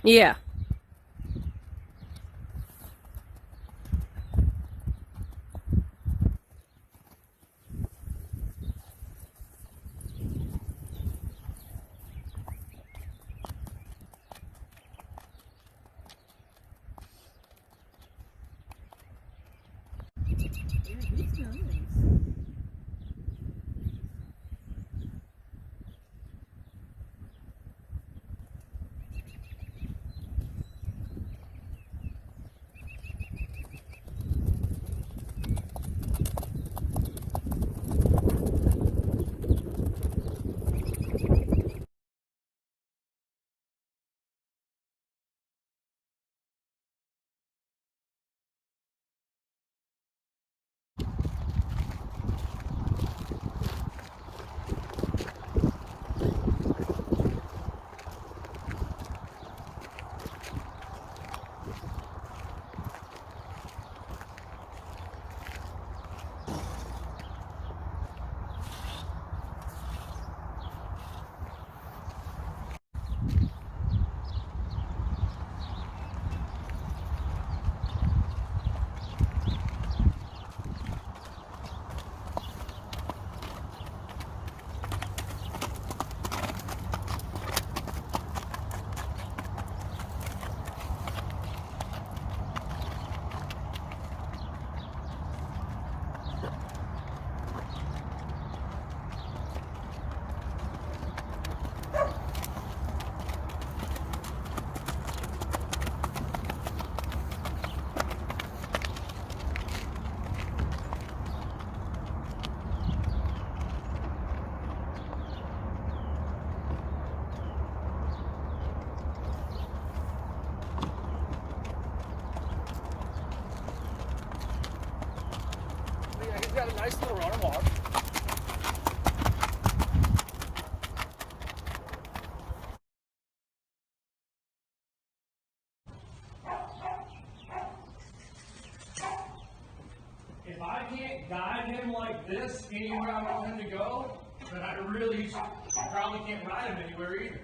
Yeah. He's nice. Yeah, he's got a nice little run and walk. If I can't guide him like this anywhere I want him to go, then I really probably can't ride him anywhere either.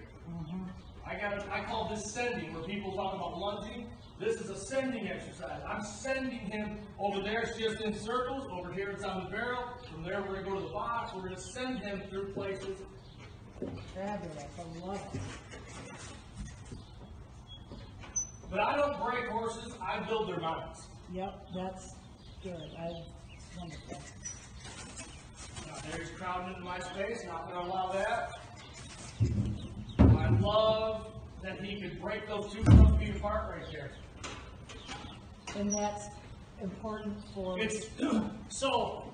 I call this sending, where people talk about lunging. This is a sending exercise. I'm sending him over there, it's just in circles. Over here, it's on the barrel. From there, we're going to go to the box. We're going to send him through places. Fabulous. I love it. But I don't break horses, I build their minds. Yep, that's good. Wonderful. Now, there's crowding into my space, not going to allow that. I love that he could break those two front feet apart right there. And that's important for. It's so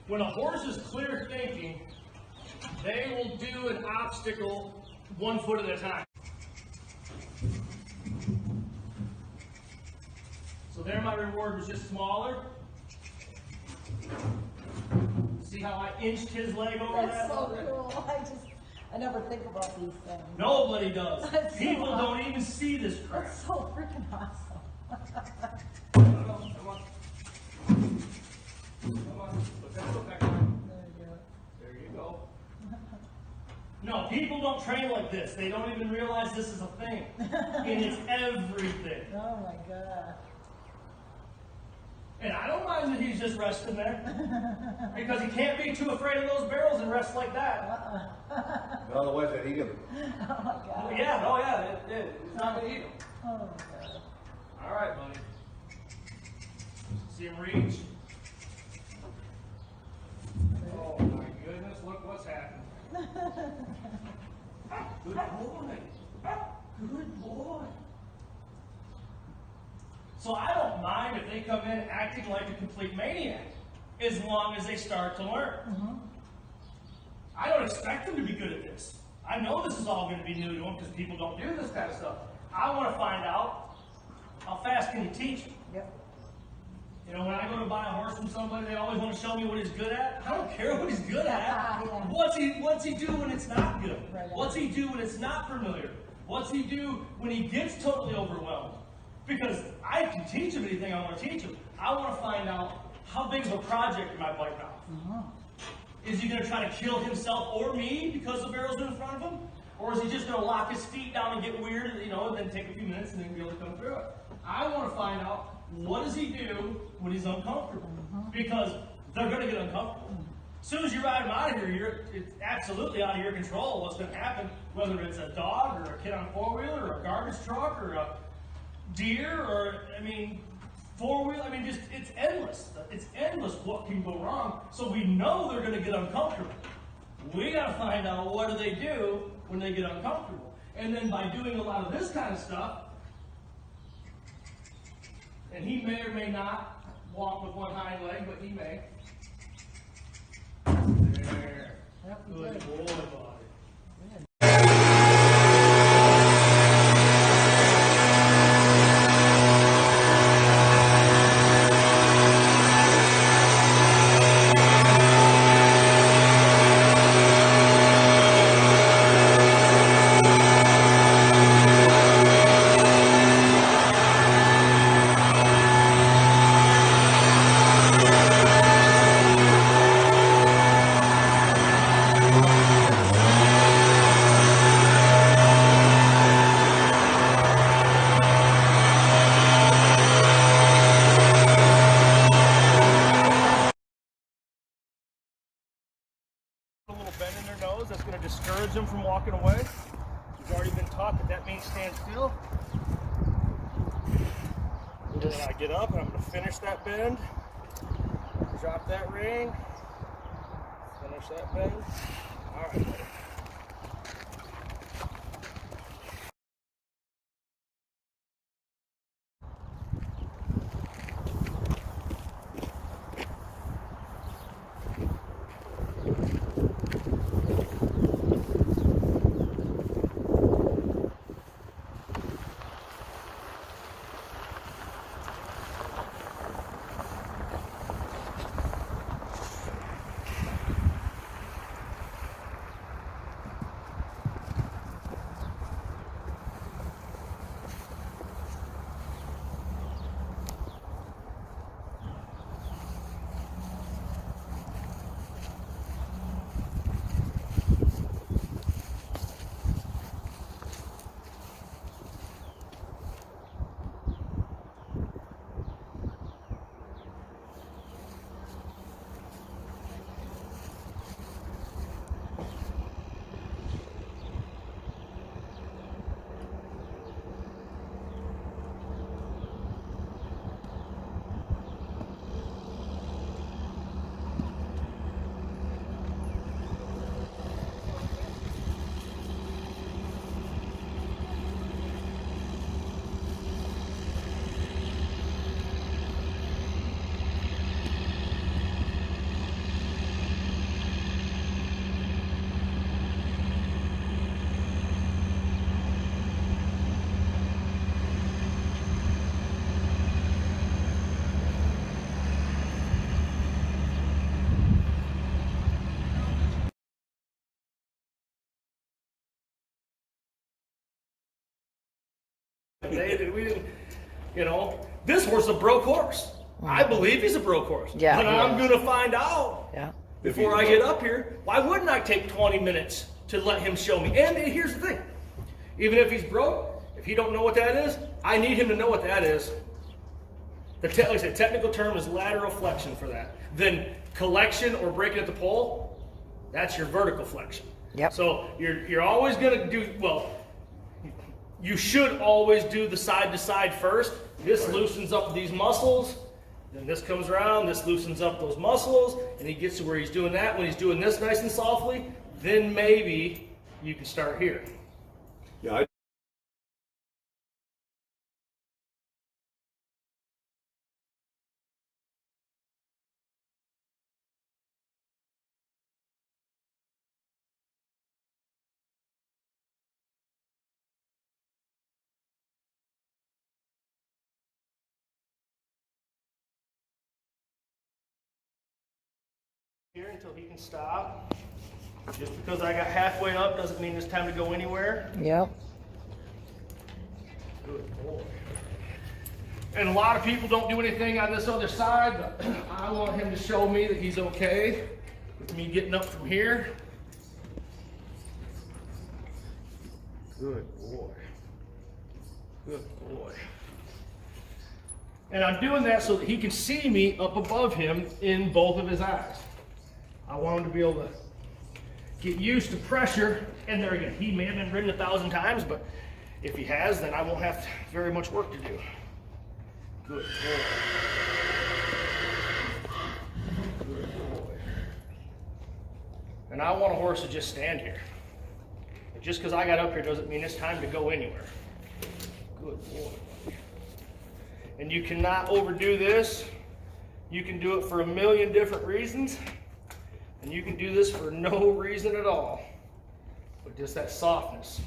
when a horse is clear thinking, they will do an obstacle 1 foot at a time. So there my reward was just smaller. See how I inched his leg over That's that? so cool. I never think about these things. Nobody does. That's so People awesome. don't even see this crap. That's so freaking awesome. Come on. Come on. Put that foot back on. There you go. No, people don't train like this. They don't even realize this is a thing. And it's everything. Oh my God. And I don't mind that he's just resting there. Because he can't be too afraid of those barrels and rest like that. Otherwise, I'd eat him. Oh my God. Yeah, oh yeah, it's not going to eat him. Oh my God. All right, buddy. See him reach? Oh my goodness, look what's happened. Good boy. Good boy. So I don't mind if they come in acting like a complete maniac, as long as they start to learn. I don't expect them to be good at this. I know this is all going to be new to them because people don't do this kind of stuff. I want to find out, how fast can you teach them? Yep. You know, when I go to buy a horse from somebody, they always want to show me what he's good at. I don't care what he's good at. Yeah. What's he do when it's not good? Right. What's he do when it's not familiar? What's he do when he gets totally overwhelmed? Because I can teach him anything I want to teach him. I want to find out, how big of a project am I biting off? Is he going to try to kill himself or me because the barrel's in front of him? Or is he just going to lock his feet down and get weird, and then take a few minutes and then be able to come through it? I want to find out, what does he do when he's uncomfortable? Because they're going to get uncomfortable. As soon as you ride them out of here, it's absolutely out of your control what's going to happen, whether it's a dog or a kid on a four-wheeler or a garbage truck or a deer or, four-wheel. It's endless. It's endless what can go wrong. So we know they're going to get uncomfortable. We got to find out, what do they do when they get uncomfortable? And then by doing a lot of this kind of stuff, and he may or may not walk with one hind leg, but he may. There. Good boy, buddy. A little bend in their nose, that's going to discourage them from walking away. We've already been taught that means stand still. And then I get up and I'm going to finish that bend, drop that ring, finish that bend. All right, buddy. We didn't, this horse is a broke horse. I believe he's a broke horse. Yeah, but I'm going to find out before I get up here. Why wouldn't I take 20 minutes to let him show me? And here's the thing. Even if he's broke, if he don't know what that is, I need him to know what that is. Like I said, technical term is lateral flexion for that. Then collection or breaking at the pole, that's your vertical flexion. Yep. So you're always going to do, you should always do the side to side first. This loosens up these muscles. Then this comes around, this loosens up those muscles, and he gets to where he's doing that. When he's doing this nice and softly, then maybe you can start here. Yeah, Here until he can stop. Just because I got halfway up doesn't mean it's time to go anywhere. Yep. Good boy. And a lot of people don't do anything on this other side, but I want him to show me that he's okay with me getting up from here. Good boy. Good boy. And I'm doing that so that he can see me up above him in both of his eyes. I want him to be able to get used to pressure. And there again, he may have been ridden 1,000 times, but if he has, then I won't have very much work to do. Good boy. Good boy. And I want a horse to just stand here. And just because I got up here doesn't mean it's time to go anywhere. Good boy. And you cannot overdo this. You can do it for 1,000,000 different reasons. And you can do this for no reason at all. But just that softness.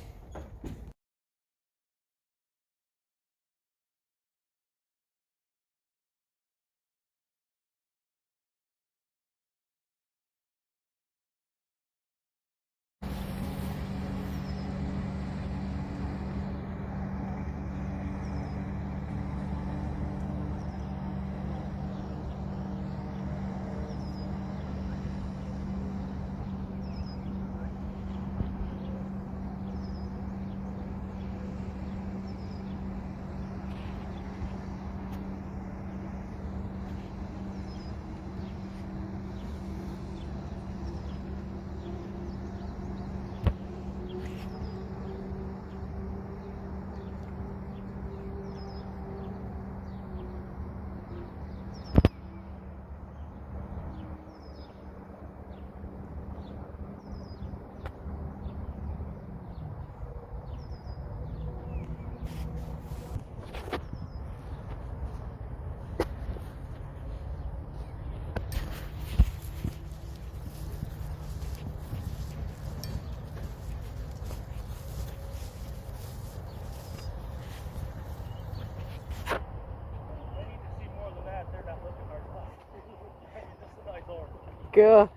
Good.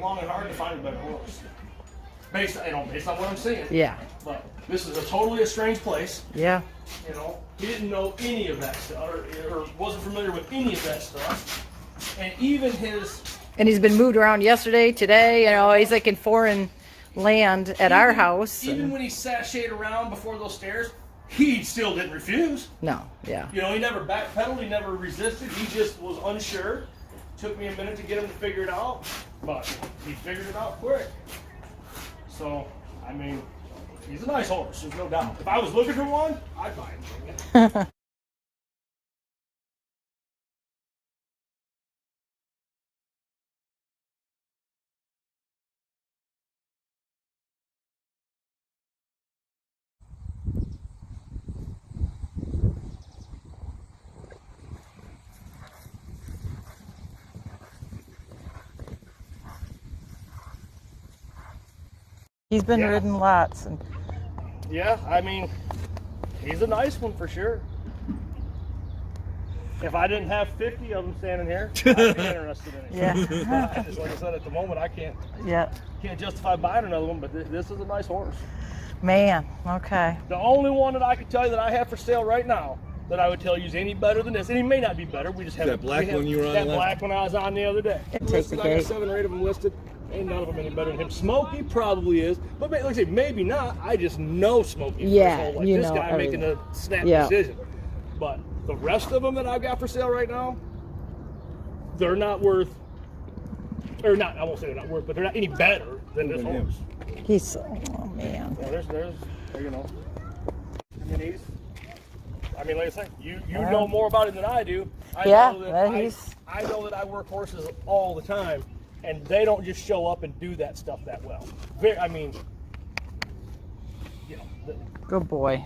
Long and hard to find a better horse. Based on what I'm seeing. Yeah. But this is a totally strange place. Yeah. You know, he didn't know any of that stuff, or wasn't familiar with any of that stuff. And even his... And he's been moved around yesterday, today, you know, he's like in foreign land at our house. Even when he sashayed around before those stairs, he still didn't refuse. No, yeah. You know, he never backpedaled, he never resisted, he just was unsure. Took me a minute to get him to figure it out, but he figured it out quick. So, I mean, he's a nice horse, there's no doubt. If I was looking for one, I'd buy him. He's been Yeah. ridden lots. And Yeah, I mean, he's a nice one for sure. If I didn't have 50 of them standing here, I'd be interested in it. yeah. But just like I said, at the moment, I can't Yeah. justify buying another one, but this is a nice horse. Man, okay. The only one that I can tell you that I have for sale right now that I would tell you is any better than this, and he may not be better. We just have That black one you were on That last- black one I was on the other day. Take the I got cake. 7 or 8 of them listed. Ain't none of them any better than him. Smokey probably is, but like I say, maybe not. I just know Smokey. Yeah, like you this know guy making a everything. snap Yeah. decision. But the rest of them that I've got for sale right now, they're not worth, or not. I won't say they're not worth, but they're not any better than this Than him. horse. He's, oh man. Yeah, there's, you know. I mean, like I said, you know more about him than I do. I Yeah, know that well, he's- I know that I work horses all the time, and they don't just show up and do that stuff that well. I mean, you know. Good boy.